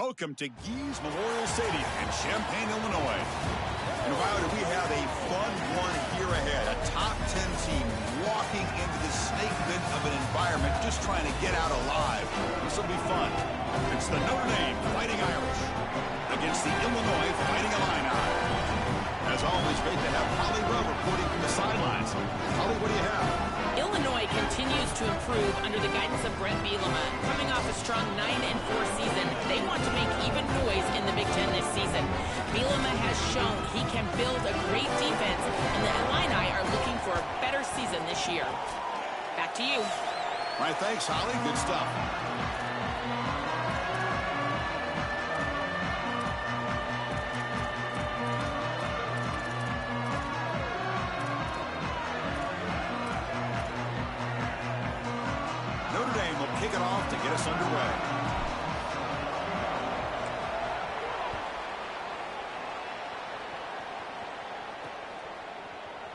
Welcome to Gies Memorial Stadium in Champaign, Illinois. And Riley, we have a fun one here ahead. A top 10 team walking into the snake pit of an environment just trying to get out alive. This will be fun. It's the Notre Dame Fighting Irish against the Illinois Fighting Illini. As always, great to have Holly Rowe reporting from the sidelines. Holly, what do you have? Illinois continues to improve under the guidance of Bret Bielema. Coming off a strong 9-4 season, they want to make even noise in the Big Ten this season. Bielema has shown he can build a great defense, and the Illini are looking for a better season this year. Back to you. All right, thanks, Holly. Good stuff. Kick it off to get us underway.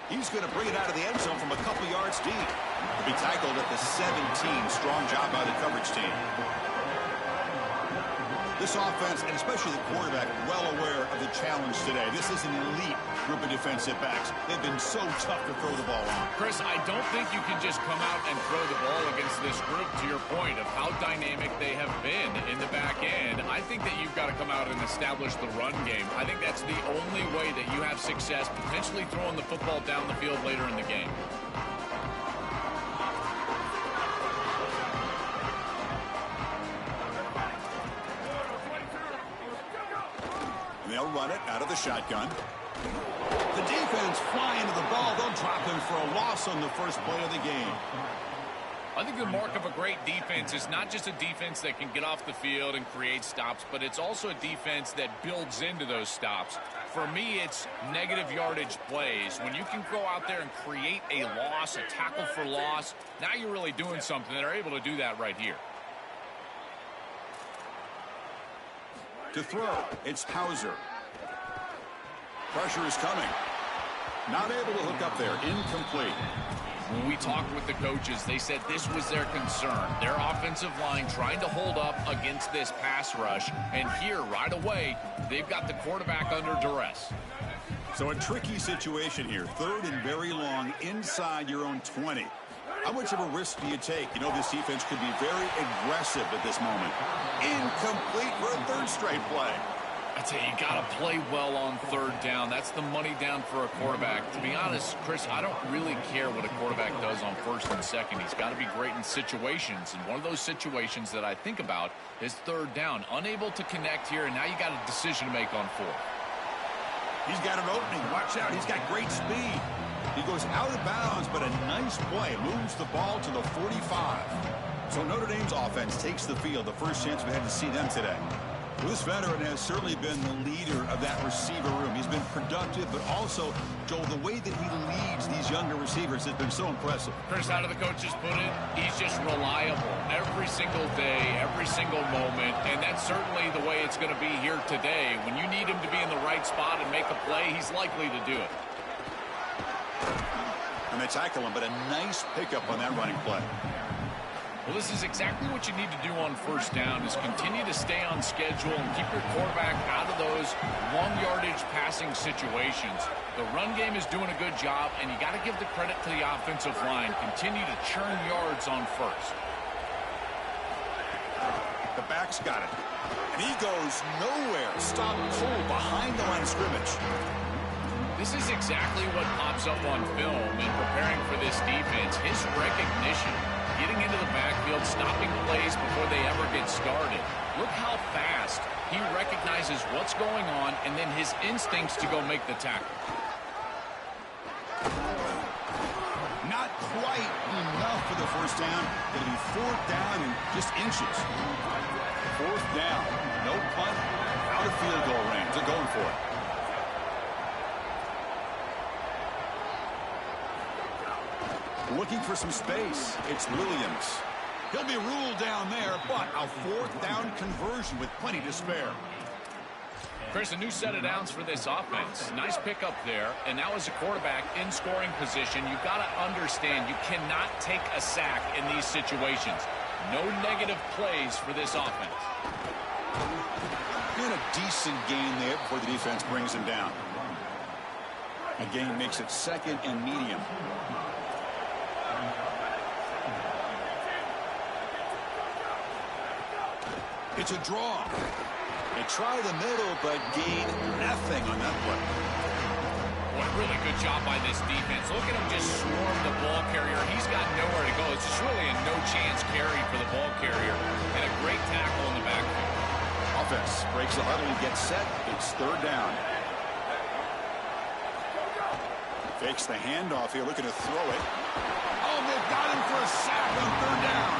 He's going to bring it out of the end zone from a couple yards deep. He'll be tackled at the 17. Strong job by the coverage team. This offense, and especially the quarterback, well aware of the challenge today. This is an elite group of defensive backs. They've been so tough to throw the ball on. Chris, I don't think you can just come out and throw the ball against this group, to your point of how dynamic they have have been in the back end, I think that you've got to come out and establish the run game. I think that's the only way that you have success, potentially throwing the football down the field later in the game. And they'll run it out of the shotgun. The defense flying to the ball. They'll drop him for a loss on the first play of the game. I think the mark of a great defense is not just a defense that can get off the field and create stops, but it's also a defense that builds into those stops. For me, it's negative yardage plays. When you can go out there and create a loss, a tackle for loss, now you're really doing something. They're able to do that right here. To throw, it's Hauser. Pressure is coming. Not able to hook up there. Incomplete. When we talked with the coaches, they said this was their concern. Their offensive line trying to hold up against this pass rush. And here, right away, they've got the quarterback under duress. So a tricky situation here. Third and very long inside your own 20. How much of a risk do you take? You know, this defense could be very aggressive at this moment. Incomplete for a third straight play. I tell you, you got to play well on third down. That's the money down for a quarterback. To be honest, Chris, I don't really care what a quarterback does on first and second. He's got to be great in situations. And one of those situations that I think about is third down. Unable to connect here, and now you got a decision to make on fourth. He's got an opening. Watch out. He's got great speed. He goes out of bounds, but a nice play. Moves the ball to the 45. So Notre Dame's offense takes the field. The first chance we had to see them today. Well, this veteran has certainly been the leader of that receiver room. He's been productive, but also, Joel, the way that he leads these younger receivers has been so impressive. Chris, how do the coaches put it? He's just reliable every single day, every single moment, and that's certainly the way it's going to be here today. When you need him to be in the right spot and make a play, he's likely to do it. And they tackle him, but a nice pickup on that running play. Well, this is exactly what you need to do on first down is continue to stay on schedule and keep your quarterback out of those long yardage passing situations. The run game is doing a good job, and you got to give the credit to the offensive line. Continue to churn yards on first. The back's got it. And he goes nowhere. Stop cold behind the line of scrimmage. This is exactly what pops up on film in preparing for this defense. His recognition. Getting into the backfield, stopping plays before they ever get started. Look how fast he recognizes what's going on and then his instincts to go make the tackle. Not quite enough for the first down. It'll be fourth down and just inches. Fourth down. No punt. Out of field goal range. They're going for it. Looking for some space. It's Williams. He'll be ruled down there, but a fourth down conversion with plenty to spare. Chris, a new set of downs for this offense. Nice pickup there. And now as a quarterback in scoring position, you've got to understand you cannot take a sack in these situations. No negative plays for this offense. And a decent gain there before the defense brings him down. A gain makes it second and medium. It's a draw. They try the middle, but gain nothing on that play. What a really good job by this defense. Look at him just swarm the ball carrier. He's got nowhere to go. It's just really a no-chance carry for the ball carrier. And a great tackle in the backfield. Offense breaks the huddle and gets set. It's third down. Fakes the handoff here, looking to throw it. Oh, they've got him for a sack on third down.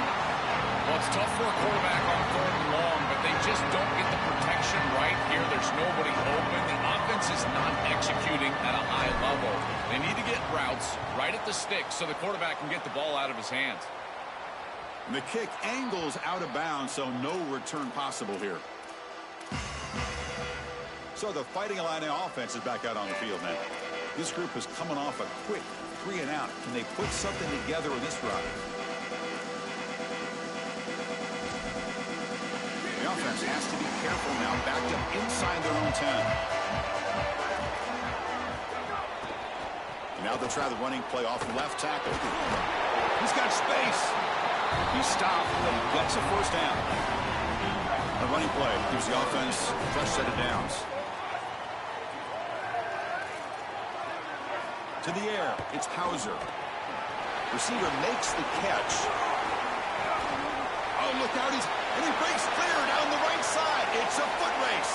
Well, it's tough for a quarterback on third and long, but they just don't get the protection right here. There's nobody open. The offense is not executing at a high level. They need to get routes right at the stick so the quarterback can get the ball out of his hands. And the kick angles out of bounds, so no return possible here. So the Fighting Illini offense is back out on the field now. This group is coming off a quick 3 and out. Can they put something together in this drive? The offense has to be careful now, backed up inside their own 10. And now they'll try the running play off left tackle. He's got space. He stopped, but he gets a first down. running play gives the offense a fresh set of downs. To the air, it's Hauser. Receiver makes the catch. Oh, look out, and he breaks clear down the right side. It's a foot race.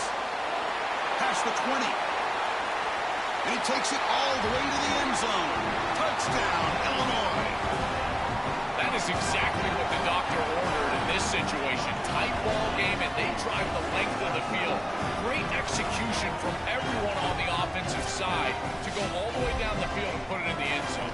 Past the 20. And he takes it all the way to the end zone. Touchdown, Illinois. That is exactly what the doctor ordered in this situation. Tight ball game, and they drive the length of the field. Great execution from everyone on the offensive side to go all the way down the field and put it in the end zone.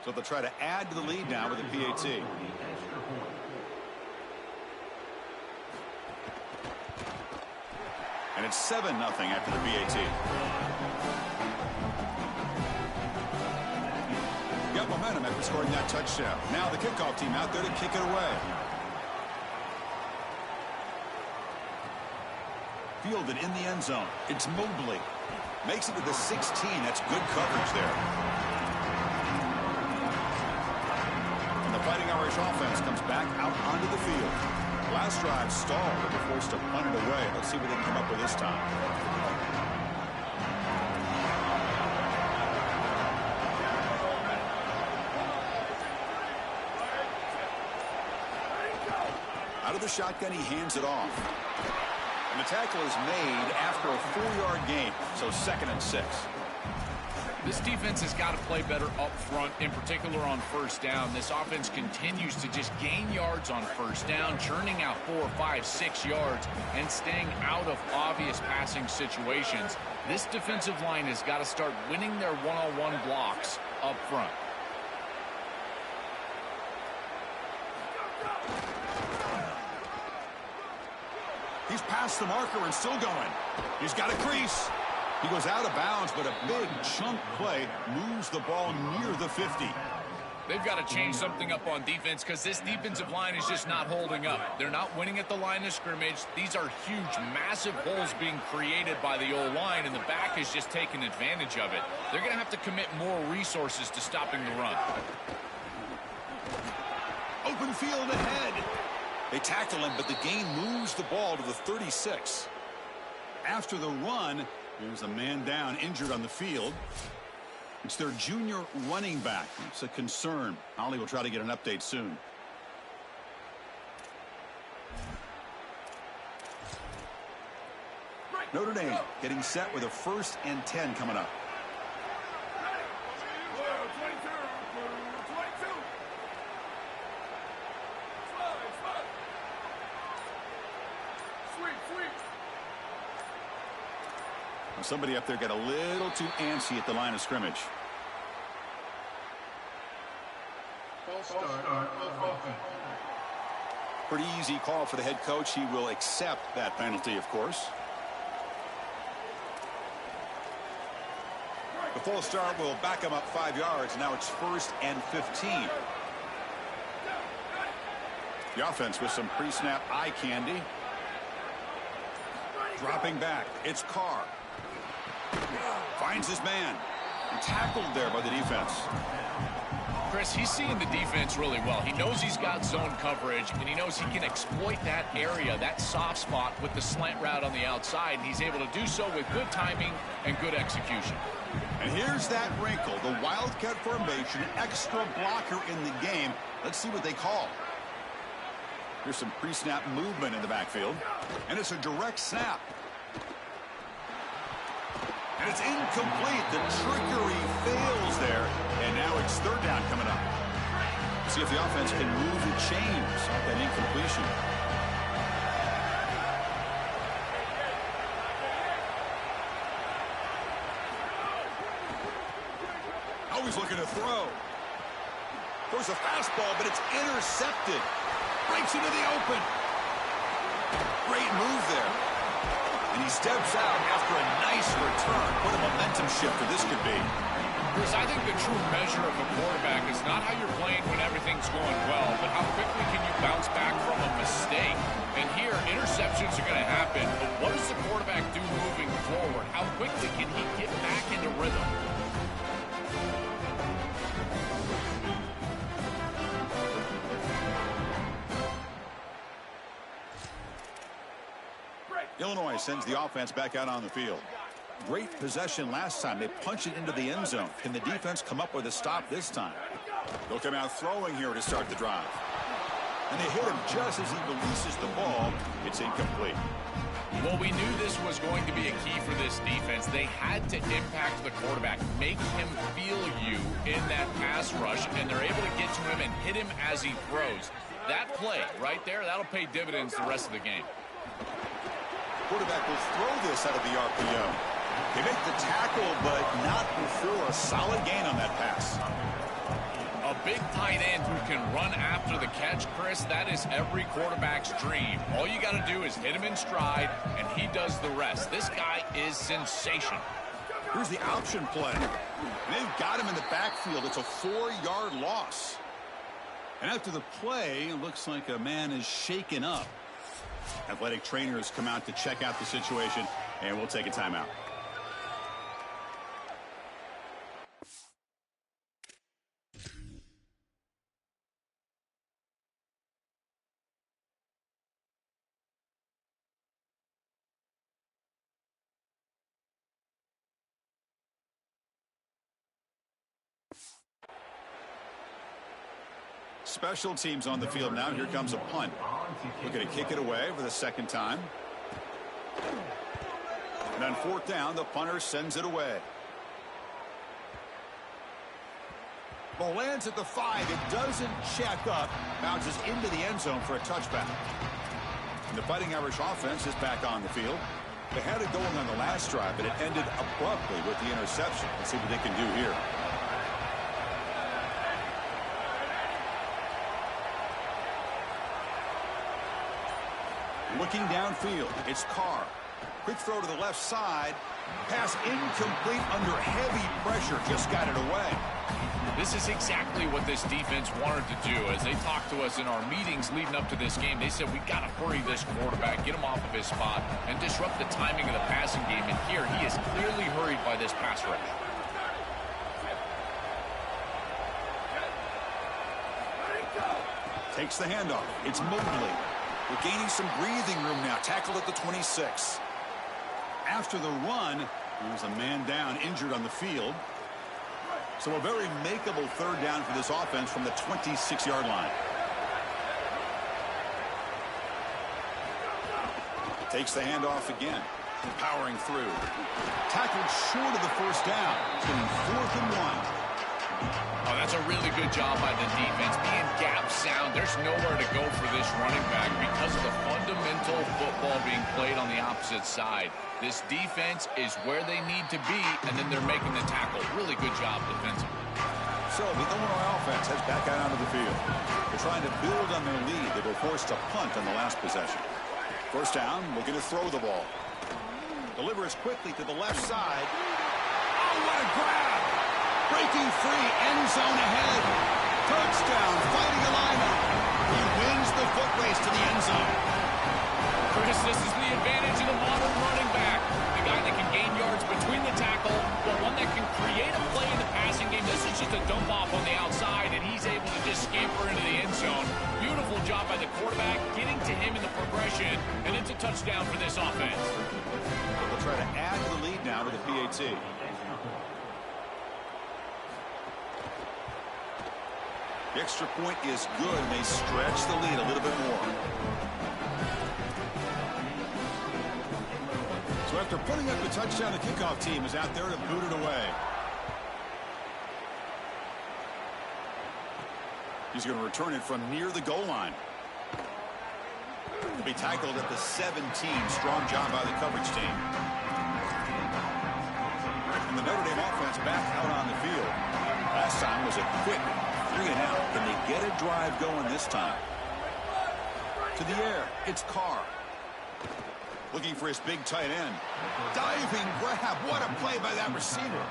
So they'll try to add to the lead now with a PAT. And it's 7-0 after the PAT. Got momentum after scoring that touchdown. Now the kickoff team out there to kick it away. Fielded in the end zone. It's Mobley. Makes it to the 16. That's good coverage there. Fighting Irish offense comes back out onto the field. Last drive stalled and they're forced to punt it away. Let's see what they can come up with this time. Out of the shotgun, he hands it off. And the tackle is made after a 4-yard gain, so 2nd and 6. This defense has got to play better up front, in particular on first down. This offense continues to just gain yards on first down, churning out 4, 5, 6 yards, and staying out of obvious passing situations. This defensive line has got to start winning their one-on-one blocks up front. He's past the marker and still going. He's got a crease. He goes out of bounds, but a big chunk play moves the ball near the 50. They've got to change something up on defense because this defensive line is just not holding up. They're not winning at the line of scrimmage. These are huge, massive holes being created by the O-line, and the back is just taking advantage of it. They're going to have to commit more resources to stopping the run. Open field ahead. They tackle him, but the gain moves the ball to the 36. After the run, there's a man down, injured on the field. It's their junior running back. It's a concern. Ollie will try to get an update soon. Notre Dame getting set with a 1st and 10 coming up. Somebody up there got a little too antsy at the line of scrimmage. Pretty easy call for the head coach. He will accept that penalty, of course. The full start will back him up 5 yards. Now it's 1st and 15. The offense with some pre-snap eye candy. Dropping back. It's Carr. Finds his man. And tackled there by the defense. Chris, he's seeing the defense really well. He knows he's got zone coverage, and he knows he can exploit that area, that soft spot, with the slant route on the outside, and he's able to do so with good timing and good execution. And here's that wrinkle, the Wildcat formation, extra blocker in the game. Let's see what they call. Here's some pre-snap movement in the backfield, and it's a direct snap. And it's incomplete. The trickery fails there. And now it's 3rd down coming up. See if the offense can move the chains off that incompletion. Always looking to throw. Throws a fastball, but it's intercepted. Breaks into the open. Great move there. And he steps out after a nice return. What a momentum shifter this could be. Chris, I think the true measure of a quarterback is not how you're playing when everything's going well, but how quickly can you bounce back from a mistake. And here, interceptions are going to happen, but what does the quarterback do moving forward? How quickly can he get back into rhythm? Illinois sends the offense back out on the field. Great possession last time. They punch it into the end zone. Can the defense come up with a stop this time? They'll come out throwing here to start the drive. And they hit him just as he releases the ball. It's incomplete. Well, we knew this was going to be a key for this defense. They had to impact the quarterback, make him feel you in that pass rush, and they're able to get to him and hit him as he throws. That play right there, that'll pay dividends the rest of the game. Quarterback will throw this out of the RPO. They make the tackle, but not before a solid gain on that pass. A big tight end who can run after the catch, Chris, that is every quarterback's dream. All you got to do is hit him in stride, and he does the rest. This guy is sensational. Here's the option play. And they've got him in the backfield. It's a 4-yard loss. And after the play, it looks like a man is shaken up. Athletic trainers come out to check out the situation, and we'll take a timeout. Special teams on the field now. Here comes a punt. We're going to kick it away for the second time. And on fourth down, the punter sends it away. Ball lands at the 5. It doesn't check up. Bounces into the end zone for a touchback. And the Fighting Irish offense is back on the field. They had it going on the last drive, but it ended abruptly with the interception. Let's see what they can do here. Looking downfield, it's Carr. Quick throw to the left side. Pass incomplete under heavy pressure. Just got it away. This is exactly what this defense wanted to do. As they talked to us in our meetings leading up to this game, they said, we got to hurry this quarterback, get him off of his spot, and disrupt the timing of the passing game. And here, he is clearly hurried by this pass rush. Takes the handoff. It's Mobley. We're gaining some breathing room now. Tackled at the 26. After the run, there's a man down, injured on the field. So a very makeable third down for this offense from the 26-yard line. Takes the handoff again. Powering through. Tackled short of the first down. It's getting 4th and 1. Oh, that's a really good job by the defense. Being gap sound, there's nowhere to go for this running back because of the fundamental football being played on the opposite side. This defense is where they need to be, and then they're making the tackle. Really good job defensively. So the Illinois offense heads back out onto the field. They're trying to build on their lead. They were forced to punt on the last possession. First down, looking to throw the ball. Delivers quickly to the left side. Oh, what a grab! Breaking free, end zone ahead. Touchdown, Fighting Illini. He wins the foot race to the end zone. Chris, this is the advantage of the modern running back. The guy that can gain yards between the tackle, but one that can create a play in the passing game. This is just a dump off on the outside, and he's able to just scamper into the end zone. Beautiful job by the quarterback, getting to him in the progression, and it's a touchdown for this offense. They'll try to add to the lead now with the PAT. The extra point is good, and they stretch the lead a little bit more. So after putting up the touchdown, the kickoff team is out there to boot it away. He's going to return it from near the goal line. He'll be tackled at the 17. Strong job by the coverage team. And the Notre Dame offense back out on the field. Last time was a quick 3 and out. Can they get a drive going this time? To the air, it's Carr. Looking for his big tight end. Diving grab. What a play by that receiver.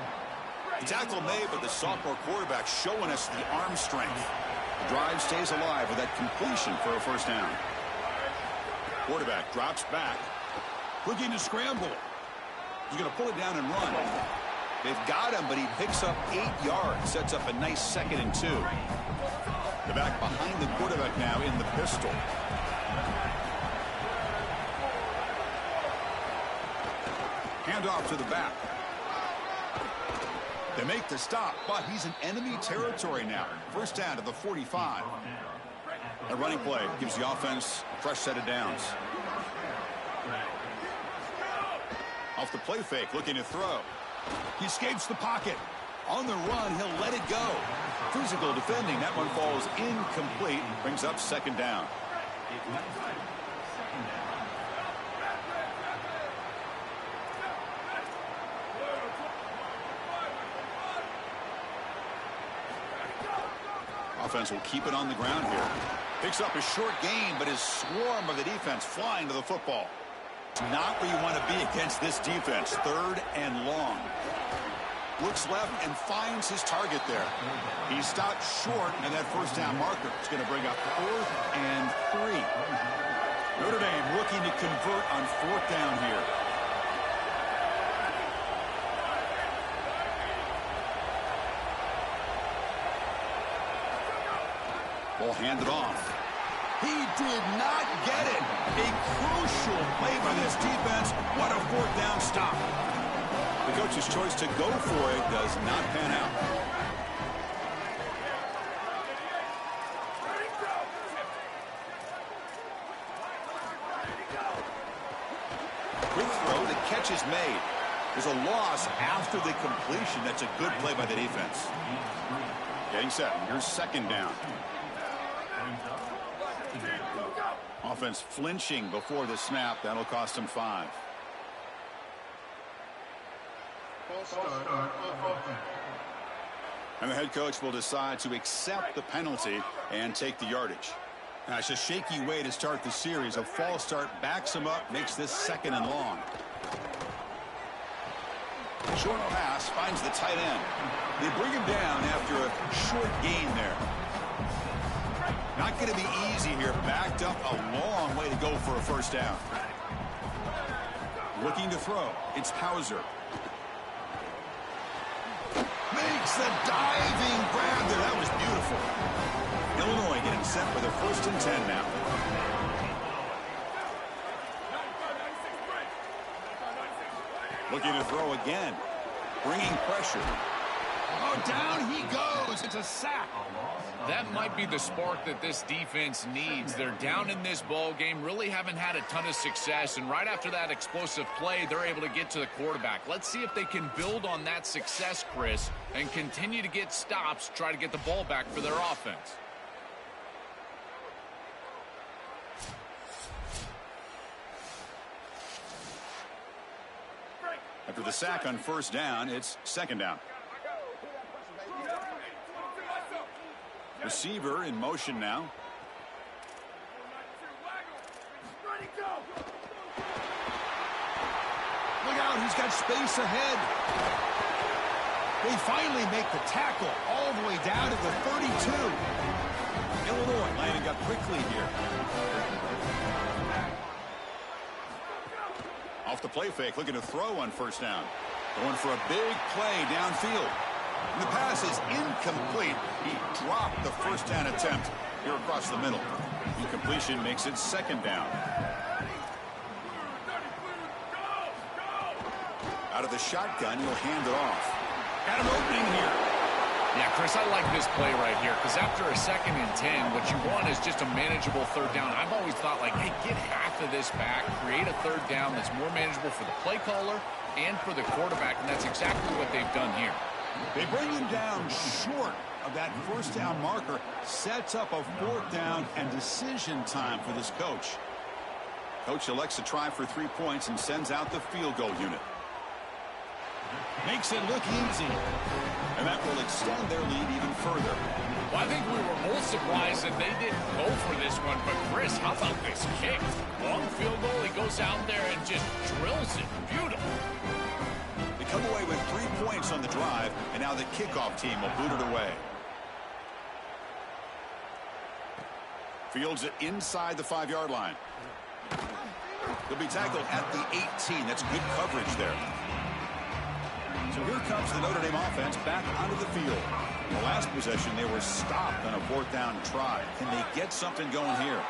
Tackle made, but the sophomore quarterback showing us the arm strength. The drive stays alive with that completion for a first down. Quarterback drops back. Looking to scramble. He's going to pull it down and run. They've got him, but he picks up 8 yards. Sets up a nice 2nd and 2. The back behind the quarterback now in the pistol. Handoff to the back. They make the stop, but he's in enemy territory now. First down to the 45. A running play gives the offense a fresh set of downs. Off the play fake, looking to throw. He escapes the pocket. On the run, he'll let it go. Physical defending. That one falls incomplete. Brings up 2nd down. Offense will keep it on the ground here. Picks up a short gain, but his swarm of the defense flying to the football. Not where you want to be against this defense. 3rd and long. Looks left and finds his target there. He stopped short, and that first down marker is going to bring up 4th and 3. Notre Dame looking to convert on 4th down here. Ball handed off. He did not get it. A crucial play by this defense. What a 4th down stop. The coach's choice to go for it does not pan out. Quick throw. The catch is made. There's a loss after the completion. That's a good play by the defense. Getting set. Here's 2nd down. Offense flinching before the snap. That'll cost him 5. And the head coach will decide to accept the penalty and take the yardage. Now, it's a shaky way to start the series. A false start backs him up, makes this 2nd and long. Short pass finds the tight end. They bring him down after a short gain there. Not going to be easy here. Backed up a long way to go for a first down. Looking to throw. It's Hauser. Makes the diving grab there. That was beautiful. Illinois getting set for their 1st and 10 now. Looking to throw again. Bringing pressure. Oh, down he goes. It's a sack. That might be the spark that this defense needs. They're down in this ball game, really haven't had a ton of success, and right after that explosive play, they're able to get to the quarterback. Let's see if they can build on that success, Chris, and continue to get stops, try to get the ball back for their offense. After the sack on first down, it's 2nd down. Receiver in motion now. Look out, he's got space ahead. They finally make the tackle all the way down to the 32. Illinois lining up quickly here. Off the play fake, looking to throw on first down. Going for a big play downfield. And the pass is incomplete. He dropped the first down attempt here across the middle. Incompletion makes it 2nd down. Out of the shotgun, he'll hand it off. Got an opening here. Yeah, Chris, I like this play right here because after a 2nd and 10, what you want is just a manageable 3rd down. I've always thought, like, hey, get half of this back, create a 3rd down that's more manageable for the play caller and for the quarterback, and that's exactly what they've done here. They bring him down short of that first down marker. Sets up a 4th down and decision time for this coach. Coach elects to try for 3 points and sends out the field goal unit. Makes it look easy. And that will extend their lead even further. Well, I think we were both surprised that they didn't go for this one. But, Chris, how about this kick? Long field goal. He goes out there and just drills it. Beautiful. They come away with 3 points on the drive, and now the kickoff team will boot it away. Fields it inside the 5-yard line. He'll be tackled at the 18. That's good coverage there. So here comes the Notre Dame offense back onto the field. In the last possession, they were stopped on a 4th down try. Can they get something going here?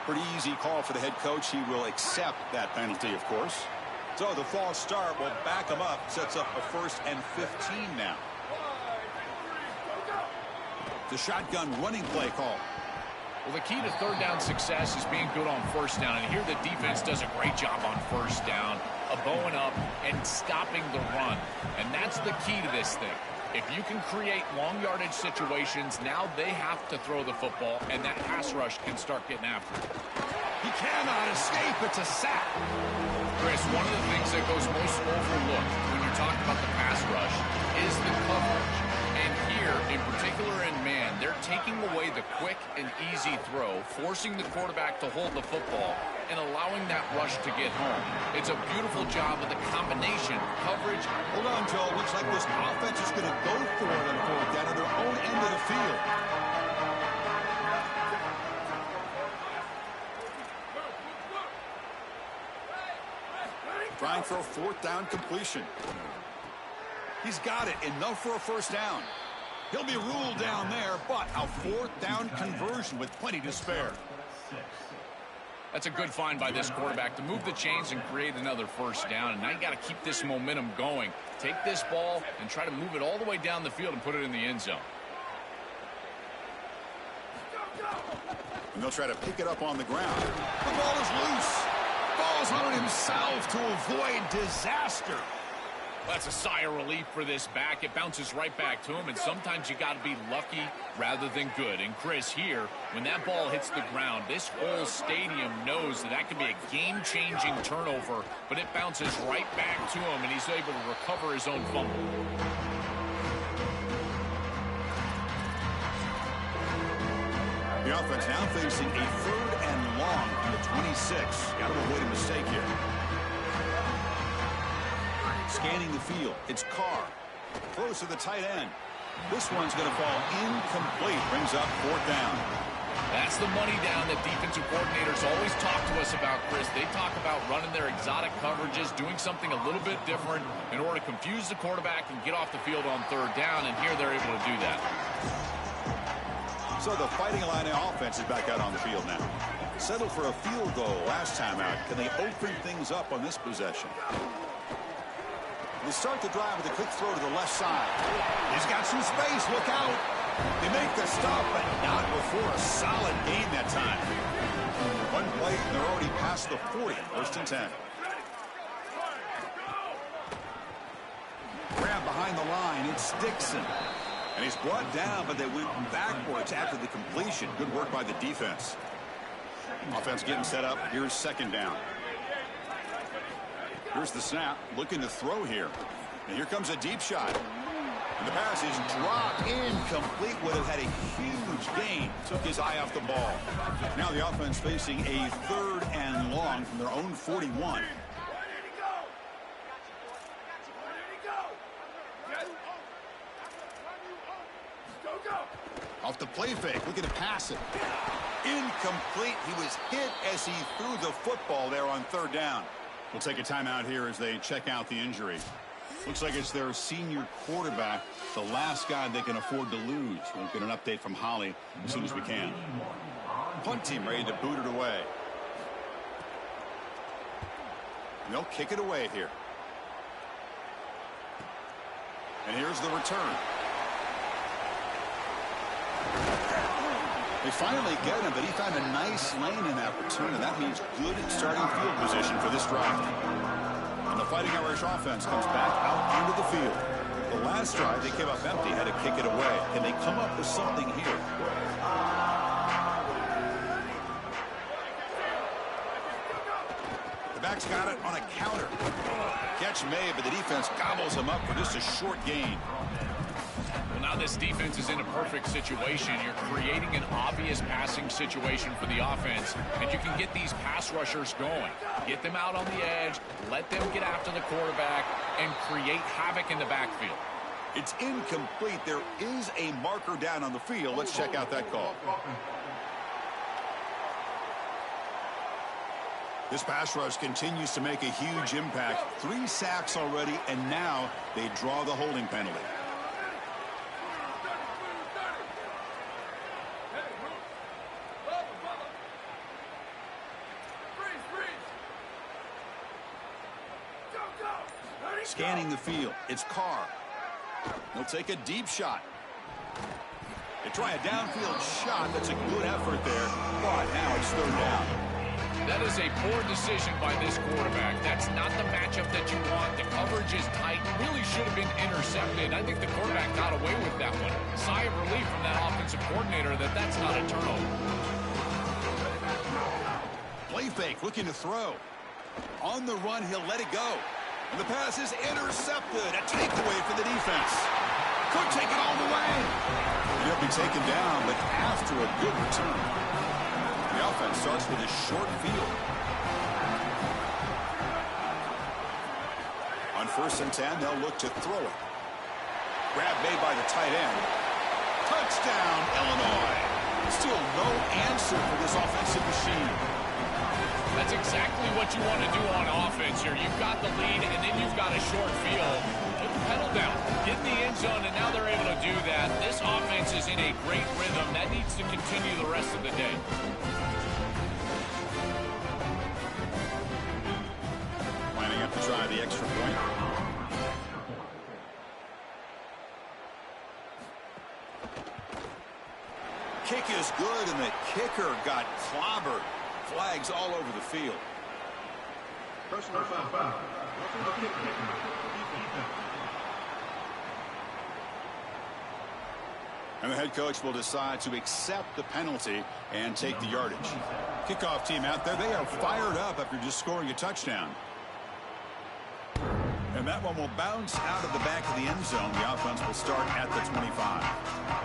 Pretty easy call for the head coach. He will accept that penalty, of course. So the false start will back him up. Sets up a 1st and 15 now. The shotgun running play call. Well, the key to 3rd down success is being good on 1st down. And here the defense does a great job on 1st down, bowing up and stopping the run. And that's the key to this thing. If you can create long yardage situations, now they have to throw the football, and that pass rush can start getting after it. He cannot escape. It's a sack. Chris, one of the things that goes most overlooked when you're talking about the pass rush is the coverage. And here, in particular in man, they're taking away the quick and easy throw, forcing the quarterback to hold the football, and allowing that rush to get home. It's a beautiful job of the combination, coverage. Hold on, Joe. Looks like this offense is going to go for it on 4th down at their own end of the field. Trying for a 4th down completion. He's got it. Enough for a 1st down. He'll be ruled down there, but a 4th down conversion with plenty to spare. That's a good find by this quarterback to move the chains and create another 1st down. And now you got to keep this momentum going. Take this ball and try to move it all the way down the field and put it in the end zone. And they'll try to pick it up on the ground. The ball is loose. Falls on it himself to avoid disaster. That's a sigh of relief for this back. It bounces right back to him, and sometimes you got to be lucky rather than good. And Chris, here, when that ball hits the ground, this whole stadium knows that that can be a game-changing turnover, but it bounces right back to him, and he's able to recover his own fumble. The offense now facing a 3rd and long from the 26. Got to avoid a mistake here. Scanning the field. It's Carr. Throws to the tight end. This one's going to fall incomplete. Brings up 4th down. That's the money down that defensive coordinators always talk to us about, Chris. They talk about running their exotic coverages, doing something a little bit different in order to confuse the quarterback and get off the field on 3rd down, and here they're able to do that. So the Fighting Illini offense is back out on the field now. Settled for a field goal last time out. Can they open things up on this possession? They start the drive with a quick throw to the left side. He's got some space. Look out. They make the stop, but not before a solid gain that time. One play, and they're already past the 40. 1st and 10. Grab behind the line. It's Dixon. And he's brought down, but they went backwards after the completion. Good work by the defense. Offense getting set up. Here's 2nd down. Here's the snap. Looking to throw here. And here comes a deep shot. And the pass is dropped. Incomplete. Would have had a huge gain. Took his eye off the ball. Now the offense facing a 3rd and long from their own 41. Off the play fake, looking to pass it. Incomplete. He was hit as he threw the football there on 3rd down. We'll take a timeout here as they check out the injury. Looks like it's their senior quarterback, the last guy they can afford to lose. We'll get an update from Holly as soon as we can. Punt team ready to boot it away. And they'll kick it away here. And here's the return. They finally get him, but he found a nice lane in that return, and that means good starting field position for this drive. And the Fighting Irish offense comes back out onto the field. The last drive, they came up empty, had to kick it away. Can they come up with something here? Quarterback's got it on a counter. Catch made, but the defense gobbles him up for just a short gain. Well, now this defense is in a perfect situation. You're creating an obvious passing situation for the offense, and you can get these pass rushers going. Get them out on the edge, let them get after the quarterback, and create havoc in the backfield. It's incomplete. There is a marker down on the field. Let's check out that call. This pass rush continues to make a huge impact. 3 sacks already, and now they draw the holding penalty. Scanning the field. It's Carr. He'll take a deep shot. They try a downfield shot. That's a good effort there. But now it's 3rd down. That is a poor decision by this quarterback. That's not the matchup that you want. The coverage is tight. Really should have been intercepted. I think the quarterback got away with that one. Sigh of relief from that offensive coordinator that that's not a turnover. Play fake, looking to throw. On the run, he'll let it go. And the pass is intercepted. A takeaway for the defense. Could take it all the way. He'll be taken down, but after a good return. The offense starts with a short field. On 1st and 10, they'll look to throw it. Grab made by the tight end. Touchdown, Illinois. Still no answer for this offensive machine. That's exactly what you want to do on offense here. You've got the lead, and then you've got a short field. Put the pedal down. Get in the end zone, and now they're able to do that. This offense is in a great rhythm. That needs to continue the rest of the day. Lining up to try the extra point. Kick is good, and the kicker got clobbered. Flags all over the field. Personal foul. And the head coach will decide to accept the penalty and take the yardage. Kickoff team out there, they are fired up after just scoring a touchdown. And that one will bounce out of the back of the end zone. The offense will start at the 25.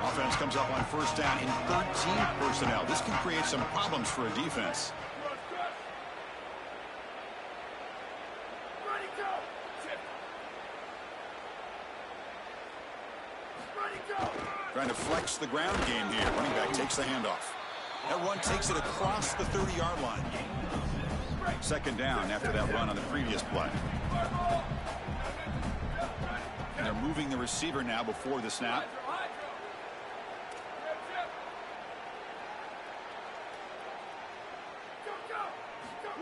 Offense comes up on 1st down in 13 personnel. This can create some problems for a defense. Trying to flex the ground game here. Running back takes the handoff. That run takes it across the 30-yard line. 2nd down after that run on the previous play. And they're moving the receiver now before the snap.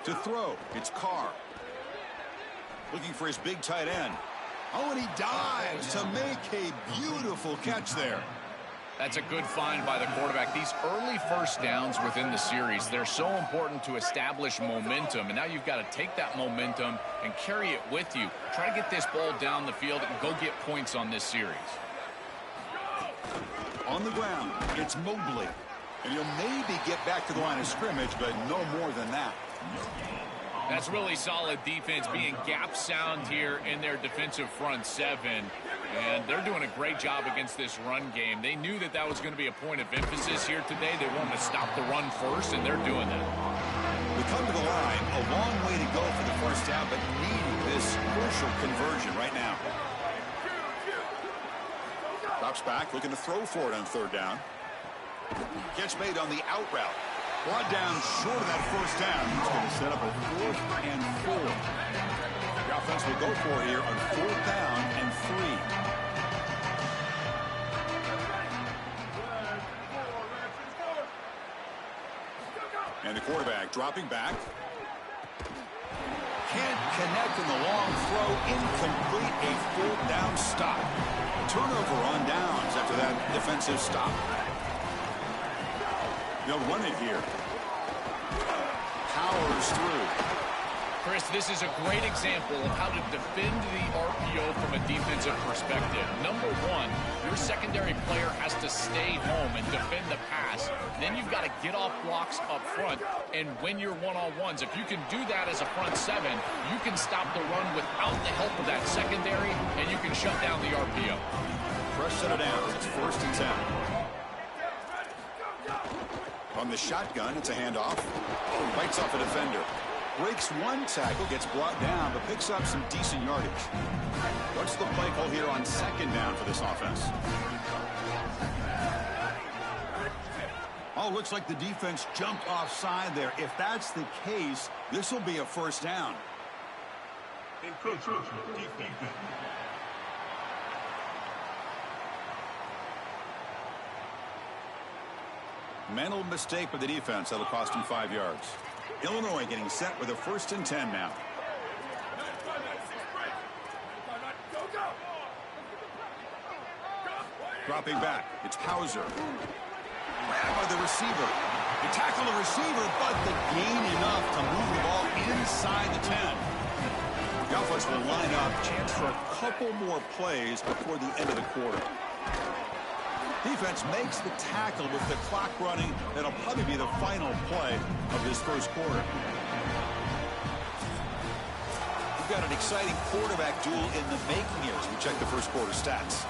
To throw, it's Carr. Looking for his big tight end. Oh, and he dives to make a beautiful catch there. That's a good find by the quarterback. These early 1st downs within the series, they're so important to establish momentum. And now you've got to take that momentum and carry it with you. Try to get this ball down the field and go get points on this series. On the ground, it's Mobley. And he'll maybe get back to the line of scrimmage, but no more than that. That's really solid defense, being gap sound here in their defensive front 7. And they're doing a great job against this run game. They knew that that was going to be a point of emphasis here today. They wanted to stop the run first, and they're doing that. We come to the line, a long way to go for the 1st down, but needing this crucial conversion right now. Drops back, looking to throw for it on 3rd down. Catch made on the out route. Brought down short of that 1st down. He's going to set up a 4th and 4. The offense will go for it here on 4th down and 3. And the quarterback dropping back. Can't connect in the long throw. Incomplete. A 4th down stop. Turnover on downs after that defensive stop. They'll run it here. Powers through. Chris, this is a great example of how to defend the RPO from a defensive perspective. Number one, your secondary player has to stay home and defend the pass. Then you've got to get off blocks up front and win your one-on-ones. If you can do that as a front seven, you can stop the run without the help of that secondary, and you can shut down the RPO. Fresh set of downs. It's 1st and 10. From the shotgun, it's a handoff. Bites off a defender. Breaks one tackle, gets brought down, but picks up some decent yardage. What's the play call here on 2nd down for this offense? Oh, looks like the defense jumped offside there. If that's the case, this will be a 1st down. Mental mistake by the defense. That'll cost him 5 yards. Illinois getting set with a 1st and 10 now. Dropping back. It's Hauser. Grabbed by the receiver. They tackle the receiver, but the gain enough to move the ball inside the 10. The offense will line up. Chance for a couple more plays before the end of the quarter. Defense makes the tackle with the clock running. That'll probably be the final play of this 1st quarter. We've got an exciting quarterback duel in the making here as we check the 1st quarter stats.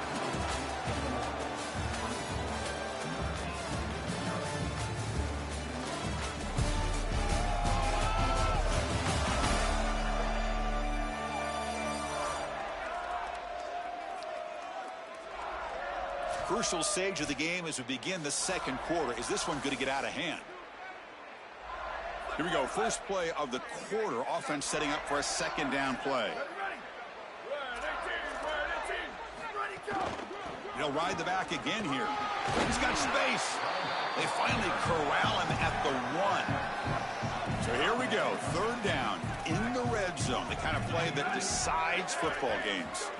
Crucial stage of the game as we begin the 2nd quarter. Is this one going to get out of hand? Here we go. First play of the quarter. Offense setting up for a 2nd down play. He'll ride the back again here. He's got space. They finally corral him at the 1. So here we go. 3rd down in the red zone. The kind of play that decides football games.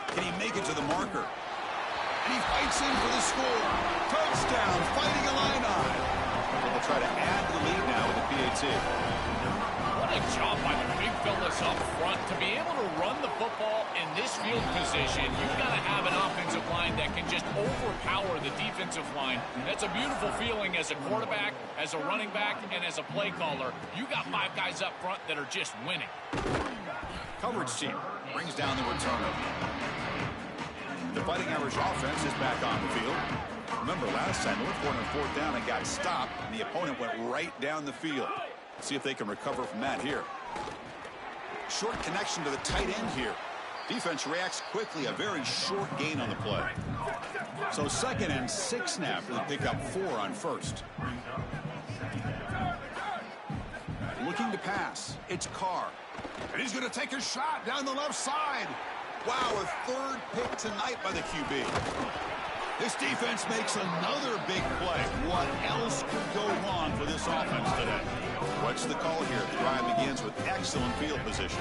Can he make it to the marker? And he fights in for the score. Touchdown, Fighting Illini. They'll try to add the lead now with the PAT. What a job by the big fellas up front. To be able to run the football in this field position, you've got to have an offensive line that can just overpower the defensive line. That's a beautiful feeling as a quarterback, as a running back, and as a play caller. You got 5 guys up front that are just winning. Coverage team brings down the returner. The Fighting Irish offense is back on the field. Remember, last time they went for it on 4th down and got stopped, and the opponent went right down the field. Let's see if they can recover from that here. Short connection to the tight end here. Defense reacts quickly. A very short gain on the play. So 2nd and 6 now for the pickup 4 on 1st. Looking to pass. It's Carr. And he's going to take a shot down the left side. Wow, a 3rd pick tonight by the QB. This defense makes another big play. What else could go wrong for this offense today? What's the call here? The drive begins with excellent field position.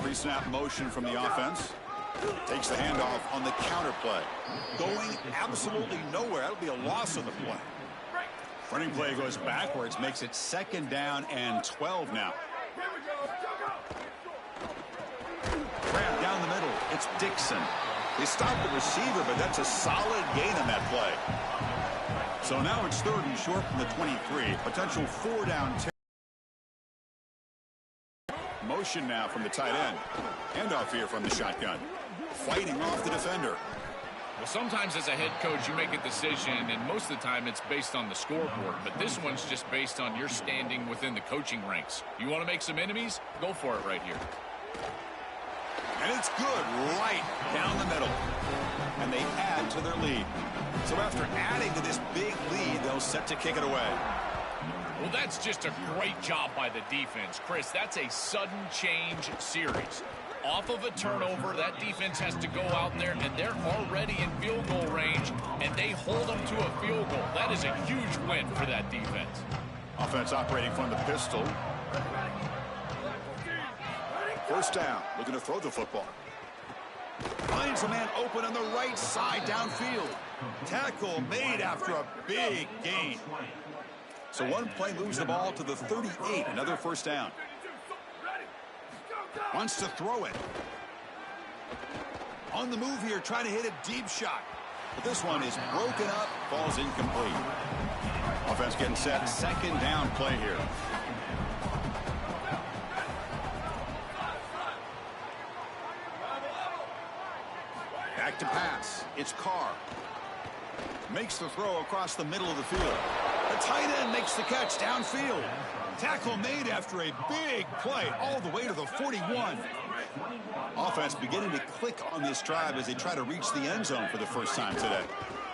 Pre-snap motion from the offense. Takes the handoff on the counter play. Going absolutely nowhere. That'll be a loss on the play. Running play goes backwards, makes it 2nd down and 12 now. Grab down the middle. It's Dixon. They stopped the receiver, but that's a solid gain on that play. So now it's 3rd and short from the 23. Potential 4-down. Motion now from the tight end. Handoff here from the shotgun. Fighting off the defender. Well, sometimes as a head coach, you make a decision, and most of the time it's based on the scoreboard. But this one's just based on your standing within the coaching ranks. You want to make some enemies? Go for it right here. And it's good right down the middle. And they add to their lead. So after adding to this big lead, they'll set to kick it away. Well, that's just a great job by the defense. Chris, that's a sudden change series. Off of a turnover, that defense has to go out there, and they're already in field goal range, and they hold them to a field goal. That is a huge win for that defense. Offense operating from the pistol. 1st down, looking to throw the football. Finds a man open on the right side downfield. Tackle made after a big gain. So one play moves the ball to the 38, another 1st down. Wants to throw it. On the move here, trying to hit a deep shot. But this one is broken up, falls incomplete. Offense getting set, second down play here. Back to pass. It's Carr. Makes the throw across the middle of the field. The tight end makes the catch downfield. Tackle made after a big play all the way to the 41. Offense beginning to click on this drive as they try to reach the end zone for the first time today.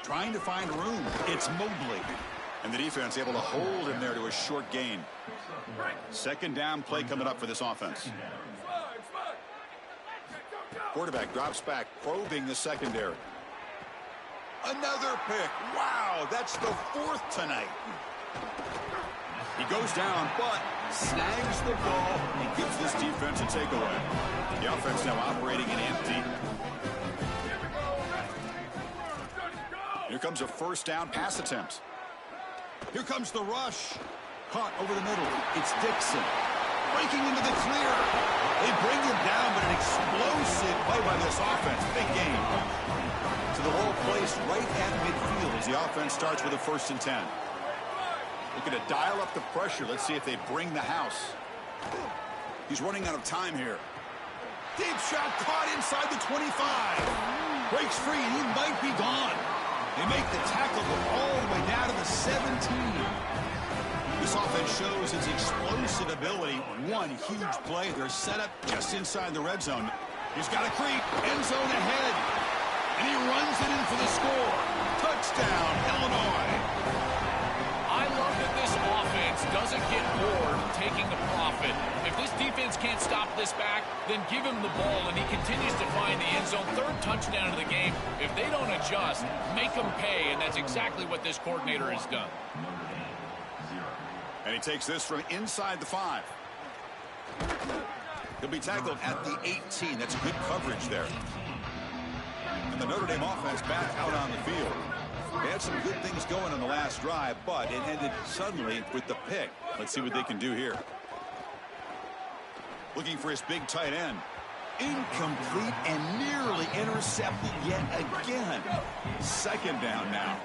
Trying to find room. It's Mobley. And the defense able to hold him there to a short gain. Second down play coming up for this offense. Quarterback drops back, probing the secondary. Another pick. Wow, that's the fourth tonight. He goes down, but snags the ball and gives this defense a takeaway. The offense now operating in empty. Here comes a first down pass attempt. Here comes the rush. Caught over the middle. It's Dixon. Breaking into the clear. They bring him down, but an explosive play by this offense. Big game. To the ball placed right at midfield as the offense starts with a 1st and 10. Looking to dial up the pressure. Let's see if they bring the house. He's running out of time here. Deep shot caught inside the 25. Breaks free, and he might be gone. They make the tackle go all the way down to the 17. This offense shows its explosive ability. One huge play. They're set up just inside the red zone. He's got a creep. End zone ahead. And he runs it in for the score. Touchdown, Illinois. I love that this offense doesn't get bored taking the profit. If this defense can't stop this back, then give him the ball, and he continues to find the end zone. Third touchdown of the game. If they don't adjust, make them pay, and that's exactly what this coordinator has done. And he takes this from inside the 5. He'll be tackled at the 18. That's good coverage there. And the Notre Dame offense back out on the field. They had some good things going on the last drive, but it ended suddenly with the pick. Let's see what they can do here. Looking for his big tight end. Incomplete and nearly intercepted yet again. Second down now.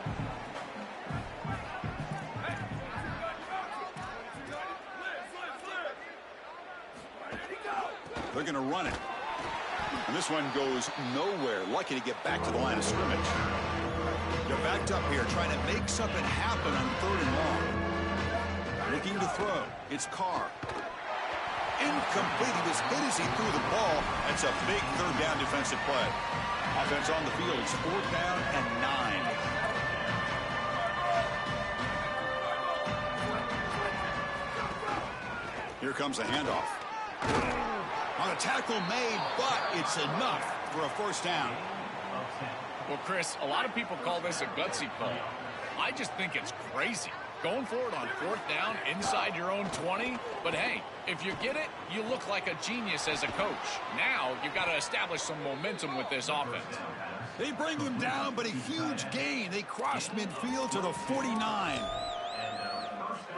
They're going to run it. And this one goes nowhere. Lucky to get back to the line of scrimmage. They're backed up here trying to make something happen on 3rd and long. Looking to throw. It's Carr. Incomplete. He was hit as he threw the ball. That's a big 3rd down defensive play. Offense on the field. It's 4th down and 9. Here comes a handoff. On a tackle made, but it's enough for a 1st down. Well, Chris, a lot of people call this a gutsy call. I just think it's crazy. Going for it on 4th down inside your own 20. But hey, if you get it, you look like a genius as a coach. Now you've got to establish some momentum with this offense. They bring him down, but a huge gain. They cross midfield to the 49.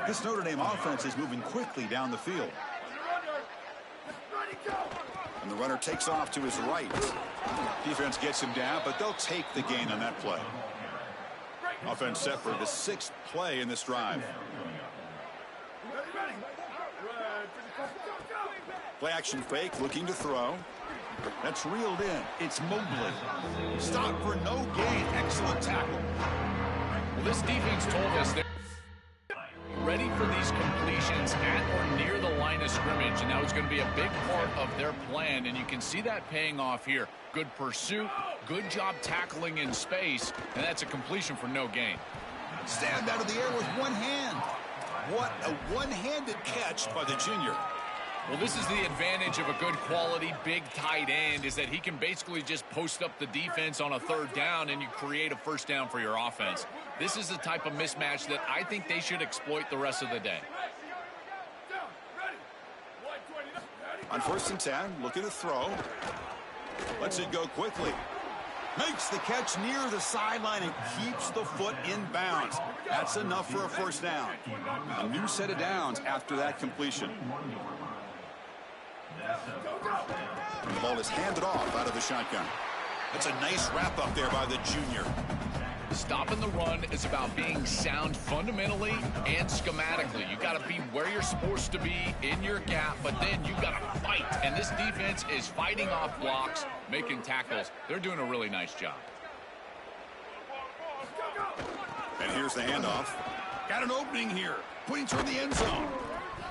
This Notre Dame offense is moving quickly down the field. And the runner takes off to his right. Defense gets him down, but they'll take the gain on that play. Offense set for the 6th play in this drive. Play action fake, looking to throw. That's reeled in. It's Mobley. Stop for no gain. Excellent tackle. Well, this defense told us they're ready for these completions at or near the line of scrimmage, and that was going to be a big part of their plan, and you can see that paying off here. Good pursuit, good job tackling in space, and that's a completion for no gain. Stabbed out of the air with one hand. What a one-handed catch by the junior. Well, this is the advantage of a good quality big tight end, is that he can basically just post up the defense on a 3rd down and you create a 1st down for your offense. This is the type of mismatch that I think they should exploit the rest of the day. On 1st and 10, looking to throw. Lets it go quickly. Makes the catch near the sideline and keeps the foot in bounds. That's enough for a 1st down. A new set of downs after that completion. And the ball is handed off out of the shotgun. That's a nice wrap up there by the junior. Stopping the run is about being sound fundamentally and schematically. You got to be where you're supposed to be in your gap, but then you got to fight. And this defense is fighting off blocks, making tackles. They're doing a really nice job. And here's the handoff. Got an opening here. Putting toward the end zone.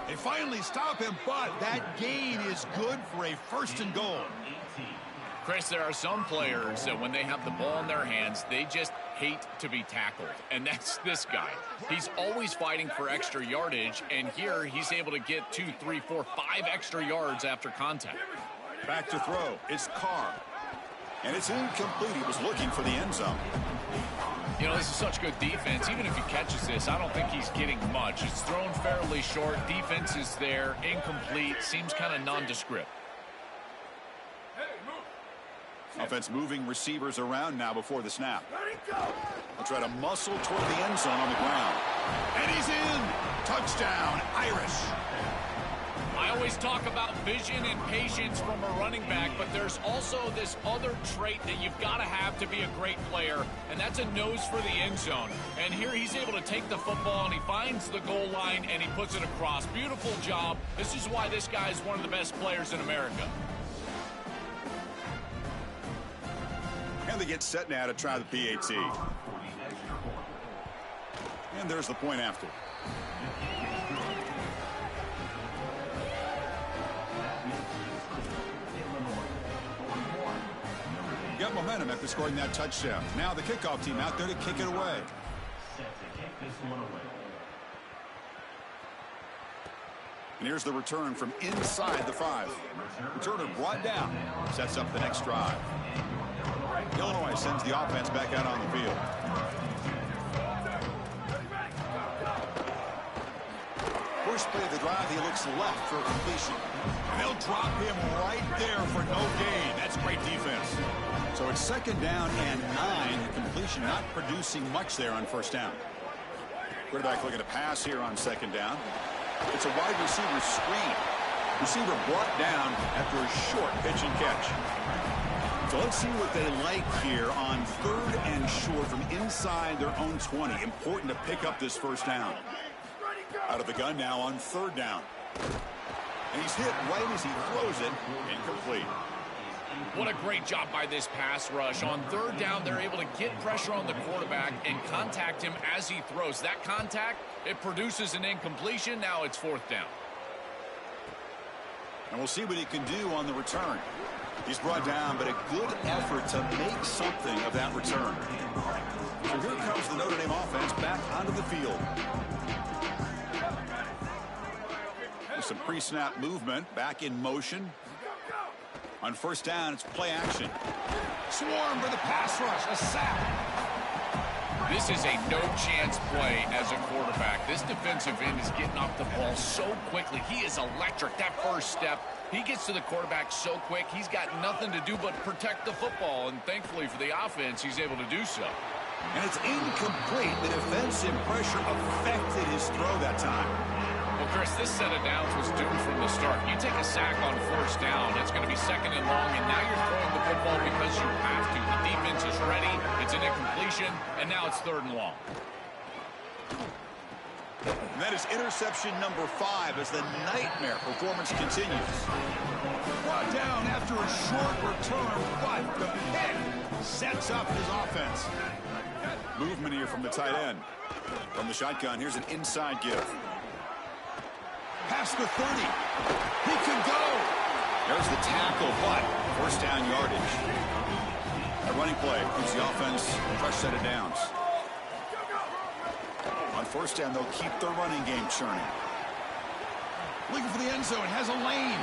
They finally stop him, but that gain is good for a 1st and goal. Chris, there are some players that when they have the ball in their hands, they just hate to be tackled. And that's this guy. He's always fighting for extra yardage, and here he's able to get 2, 3, 4, 5 extra yards after contact. Back to throw. It's Carr. And it's incomplete. He was looking for the end zone. You know, this is such good defense. Even if he catches this, I don't think he's getting much. It's thrown fairly short. Defense is there. Incomplete. Seems kind of nondescript. Offense moving receivers around now before the snap. They'll try to muscle toward the end zone on the ground. And he's in. Touchdown, Irish. I always talk about vision and patience from a running back, but there's also this other trait that you've got to have to be a great player, and that's a nose for the end zone. And here he's able to take the football, and he finds the goal line, and he puts it across. Beautiful job. This is why this guy is one of the best players in America. And they get set now to try the PAT. And there's the point after. Got momentum after scoring that touchdown. Now the kickoff team out there to kick it away. And here's the return from inside the 5. Returner brought down. Sets up the next drive. Illinois sends the offense back out on the field. First play of the drive, he looks left for completion. And they'll drop him right there for no gain. That's great defense. So it's 2nd down and 9. The completion not producing much there on 1st down. Quarterback looking to pass here on 2nd down. It's a wide receiver screen. Receiver brought down after a short pitch and catch. So let's see what they like here on 3rd and short from inside their own 20. Important to pick up this 1st down. Out of the gun now on 3rd down. And he's hit right as he throws it. Incomplete. What a great job by this pass rush. On 3rd down, they're able to get pressure on the quarterback and contact him as he throws. That contact, it produces an incompletion. Now it's 4th down. And we'll see what he can do on the return. He's brought down, but a good effort to make something of that return. So here comes the Notre Dame offense back onto the field. With some pre-snap movement, back in motion. On 1st down, it's play action. Swarm for the pass rush, a sack. This is a no-chance play as a quarterback. This defensive end is getting off the ball so quickly. He is electric. That first step, he gets to the quarterback so quick, he's got nothing to do but protect the football. And thankfully for the offense, he's able to do so. And it's incomplete. The defensive pressure affected his throw that time. Well, Chris, this set of downs was doomed from the start. You take a sack on 1st down, it's going to be 2nd and long, and now you're throwing the football because you have to. The defense is ready. It's an incompletion, and now it's 3rd and long. And that is interception number 5 as the nightmare performance continues. Brought down after a short return, but the pick sets up his offense. Movement here from the tight end. From the shotgun, here's an inside give. Past the 30. He can go. There's the tackle, but 1st down yardage. A running play gives the offense a fresh set of downs. On 1st down, they'll keep their running game churning. Looking for the end zone, has a lane.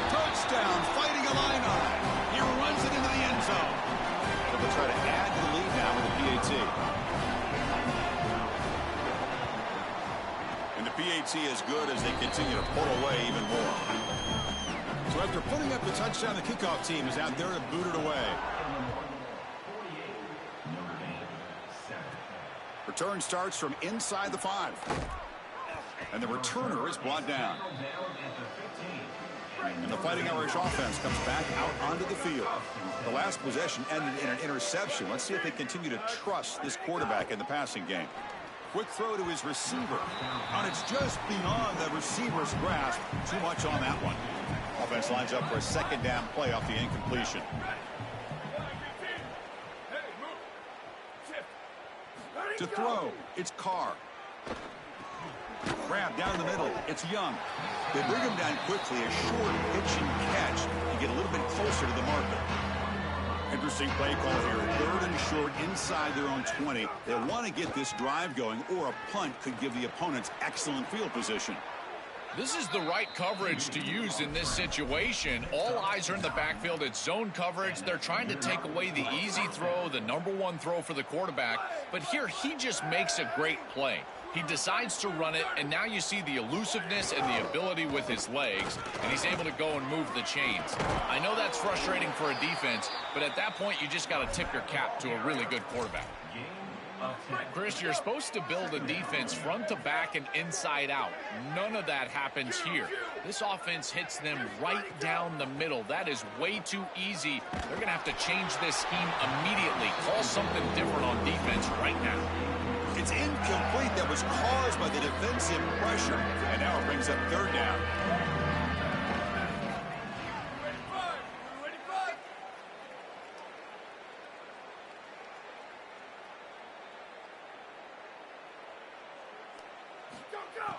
Touchdown, fighting Illini. He runs it into the end zone. So they'll try to add to the lead now with the PAT. And the PAT is good as they continue to pull away even more. So after putting up the touchdown, the kickoff team is out there to boot it away. Return starts from inside the 5. And the returner is brought down. And the Fighting Irish offense comes back out onto the field. The last possession ended in an interception. Let's see if they continue to trust this quarterback in the passing game. Quick throw to his receiver. And it's just beyond the receiver's grasp. Too much on that one. Offense lines up for a second down play off the incompletion. To throw, it's Carr. Grab down the middle, it's Young. They bring him down quickly, a short pitch and catch to get a little bit closer to the marker. Interesting play call here. 3rd and short inside their own 20. They want to get this drive going, or a punt could give the opponents excellent field position. This is the right coverage to use in this situation. All eyes are in the backfield. It's zone coverage. They're trying to take away the easy throw, the #1 throw for the quarterback. But here, he just makes a great play. He decides to run it, and now you see the elusiveness and the ability with his legs, and he's able to go and move the chains. I know that's frustrating for a defense, but at that point, you just got to tip your cap to a really good quarterback. Chris, you're supposed to build a defense front to back and inside out. None of that happens here. This offense hits them right down the middle. That is way too easy. They're going to have to change this scheme immediately. Call something different on defense right now. It's incomplete. That was caused by the defensive pressure. And now it brings up 3rd down.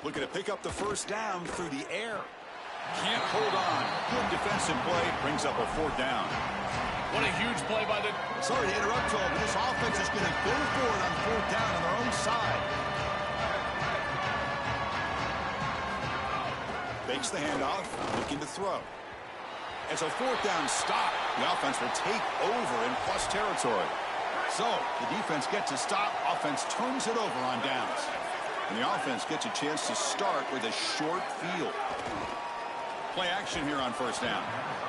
Looking to pick up the 1st down through the air. Can't hold on. Good defensive play. Brings up a 4th down. What a huge play by the... Sorry to interrupt, Tom. This offense is going to go for it on 4th down on their own side. Fakes the handoff. Looking to throw. It's a 4th down stop. The offense will take over in plus territory. So, the defense gets a stop. Offense turns it over on downs. And the offense gets a chance to start with a short field. Play action here on 1st down.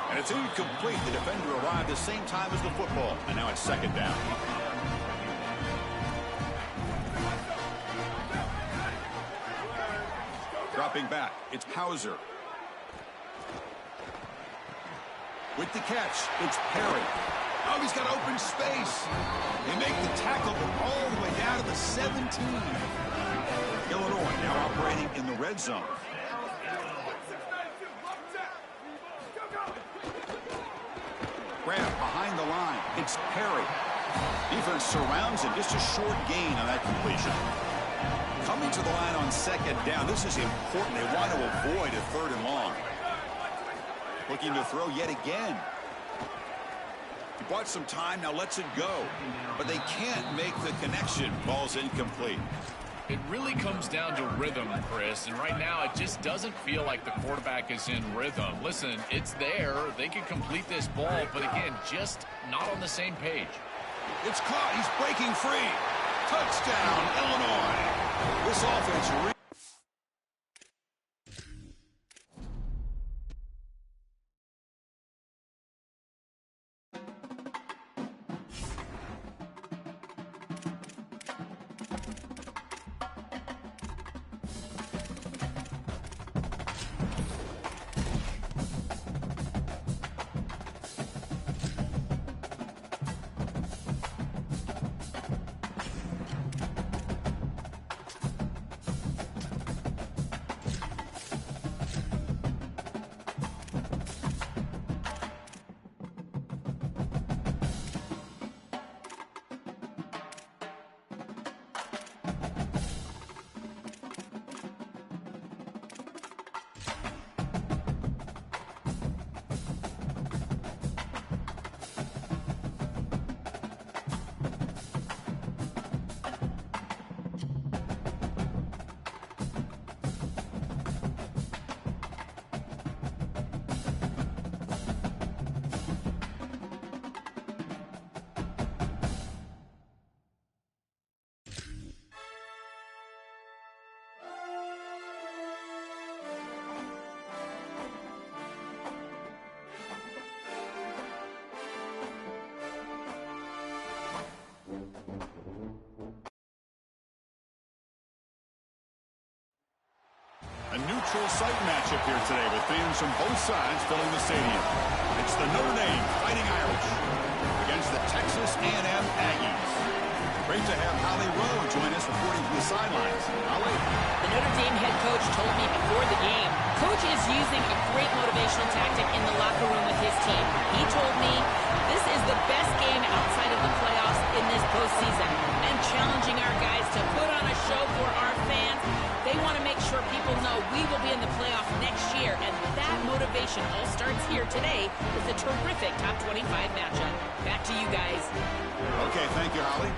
And it's incomplete. The defender arrived the same time as the football. And now it's 2nd down. Dropping back, it's Hauser. With the catch, it's Perry. Oh, he's got open space. They make the tackle all the way down to the 17. Illinois now operating in the red zone. Grab behind the line. It's Perry. Defense surrounds him. Just a short gain on that completion. Coming to the line on 2nd down. This is important. They want to avoid a 3rd and long. Looking to throw yet again. He bought some time. Now lets it go. But they can't make the connection. Ball's incomplete. It really comes down to rhythm, Chris, and right now it just doesn't feel like the quarterback is in rhythm. Listen, it's there. They can complete this ball, but again, just not on the same page. It's caught. He's breaking free. Touchdown, Illinois. This offense full-site matchup here today with fans from both sides filling the stadium. It's the Notre Dame Fighting Irish against the Texas A&M Aggies. Great to have Holly Rowe join us reporting from the sidelines. Holly? The Notre Dame head coach told me before the game, Coach is using a great motivational tactic in the locker room with his team. He told me this is the best game outside of the playoffs in this postseason, and challenging our guys to put on a show for our fans. They want to make sure people know we will be in the playoff next year, and that motivation all starts here today with a terrific top 25 matchup. Back to you guys. Okay, thank you, Holly.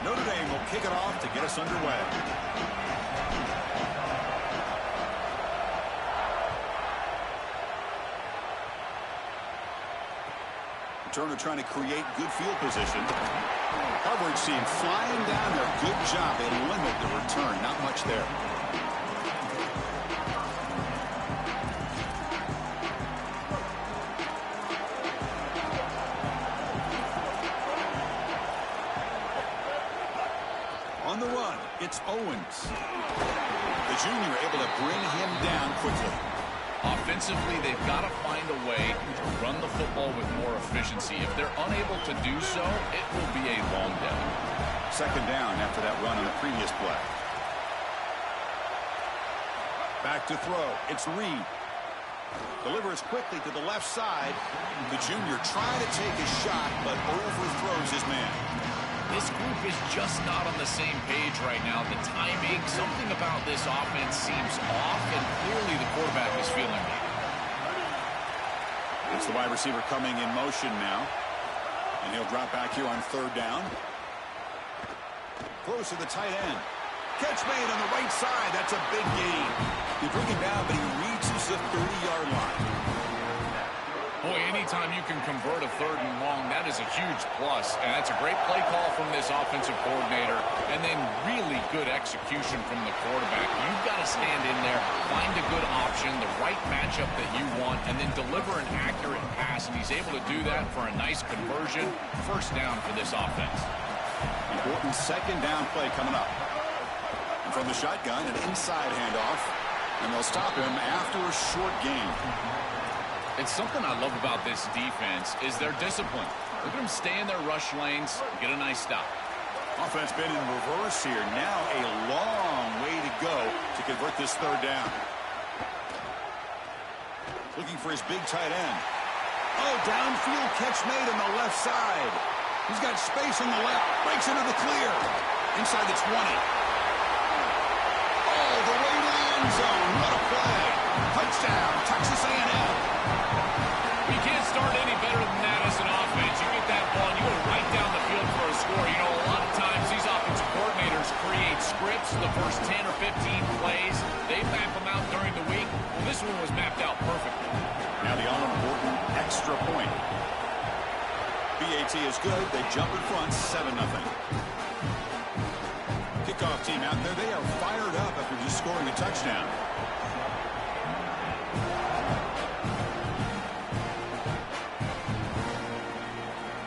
Notre Dame will kick it off to get us underway. Turner trying to create good field position. Coverage team flying down there. Good job. They limit the return. Not much there. On the run, it's Owens. The junior able to bring him down quickly. Offensively, they've got to find a way to run the football with more efficiency. If they're unable to do so, it will be a long day. Second down after that run on the previous play. Back to throw. It's Reed. Delivers quickly to the left side. The junior trying to take a shot, but overthrows his man. This group is just not on the same page right now. The timing, something about this offense seems off, and clearly the quarterback is feeling it. It's the wide receiver coming in motion now. And he'll drop back here on third down. Close to the tight end. Catch made on the right side. That's a big gain. They bring him down, but he reaches the 30-yard line. Boy, anytime you can convert a third and long, that is a huge plus. And that's a great play call from this offensive coordinator. And then really good execution from the quarterback. You've got to stand in there, find a good option, the right matchup that you want, and then deliver an accurate pass. And he's able to do that for a nice conversion. First down for this offense. Important second down play coming up. And from the shotgun, an inside handoff. And they'll stop him after a short gain. It's something I love about this defense is their discipline. Look at them stay in their rush lanes, get a nice stop. Offense been in reverse here. Now a long way to go to convert this third down. Looking for his big tight end. Oh, downfield catch made on the left side. He's got space on the left. Breaks into the clear. Inside the 20. All the way to the end zone. What a play. Touchdown, Texas A&M. You can't start any better than that as an offense. You get that ball and you go right down the field for a score. You know, a lot of times these offensive coordinators create scripts the first 10 or 15 plays. They map them out during the week. Well, this one was mapped out perfectly. Now the all-important extra point. BAT is good. They jump in front, 7-0. Kickoff team out there. They are fired up after just scoring a touchdown.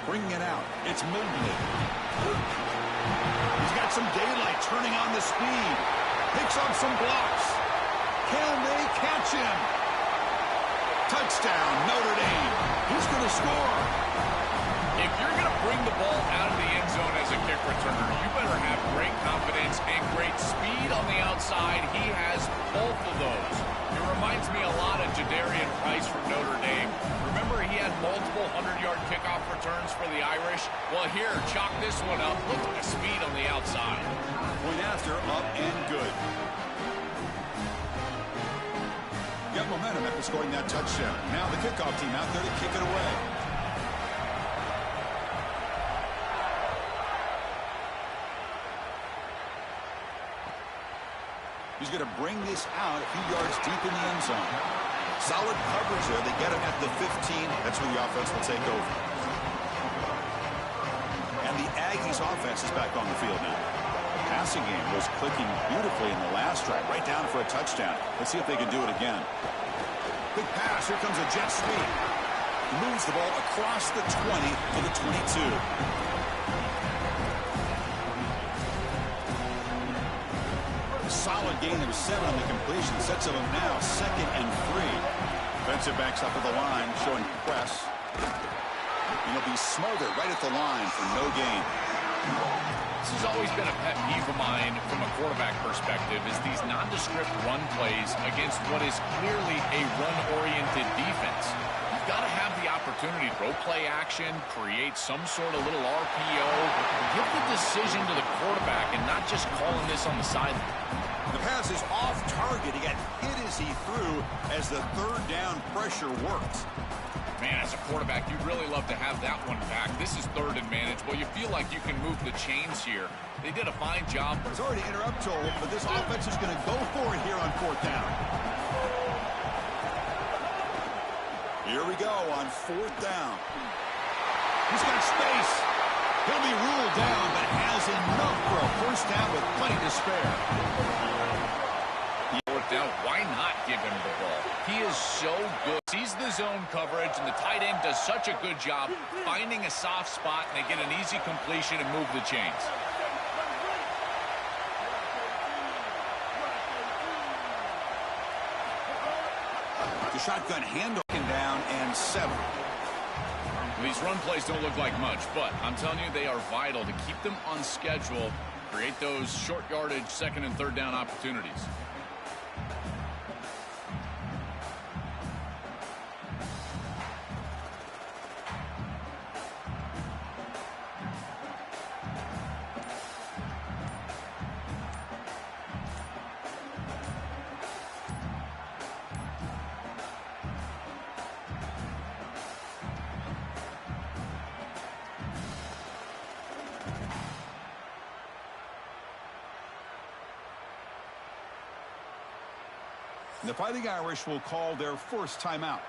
Bringing it out. It's Mobley. He's got some daylight turning on the speed. Picks up some blocks. Can they catch him? Touchdown, Notre Dame. He's going to score. If you're going to bring the ball out of the end zone as a kick returner, you better have great confidence and great speed on the outside. He has both of those. It reminds me a lot of Jadarian Price from Notre Dame. Remember, he had multiple 100-yard kickoff returns for the Irish? Well, here, chalk this one up. Look at the speed on the outside. Point after, up and good. Got momentum after scoring that touchdown. Now the kickoff team out there to kick it away. He's going to bring this out a few yards deep in the end zone. Solid coverage there. They get him at the 15. That's where the offense will take over. And the Aggies offense is back on the field now. passing game was clicking beautifully in the last drive, right down for a touchdown. Let's see if they can do it again. Quick pass. Here comes a jet sweep. Moves the ball across the 20 to the 22. Solid gain of 7 on the completion. Sets them now 2nd and 3. Defensive backs up at the line, showing press. And he'll be smothered right at the line for no gain. This has always been a pet peeve of mine from a quarterback perspective, is these nondescript run plays against what is clearly a run-oriented defense. You've got to have the opportunity to throw play action, create some sort of little RPO, give the decision to the quarterback and not just calling this on the sideline. The pass is off target. He got hit as he threw as the 3rd down pressure works. Man, as a quarterback, you'd really love to have that one back. This is 3rd and manageable. You feel like you can move the chains here. They did a fine job. There's already an interrupt told, but this offense is going to go for it here on 4th down. Here we go on 4th down. He's got space. He'll be ruled down, but has enough for a 1st down with plenty to spare. Now, why not give him the ball? He is so good. Sees the zone coverage, and the tight end does such a good job finding a soft spot, and they get an easy completion and move the chains. The shotgun handle down and 7. These run plays don't look like much, but I'm telling you, they are vital to keep them on schedule, create those short yardage 2nd and 3rd down opportunities. The Fighting Irish will call their 1st timeout.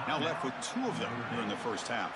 Now left with 2 of them here in the 1st half.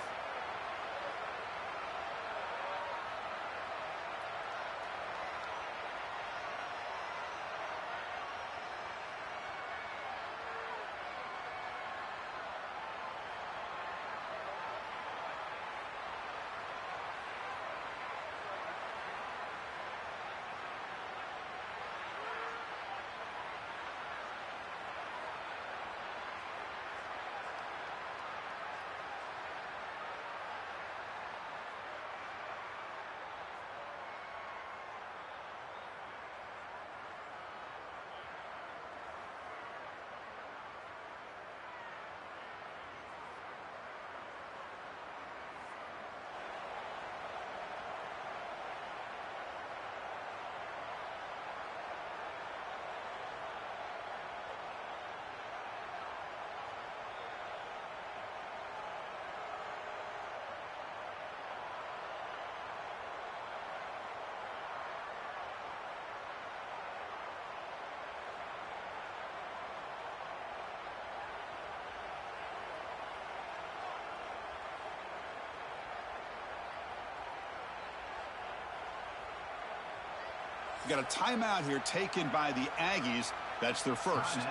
Got a timeout here taken by the Aggies. That's their 1st.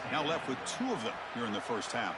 Now left with 2 of them here in the 1st half.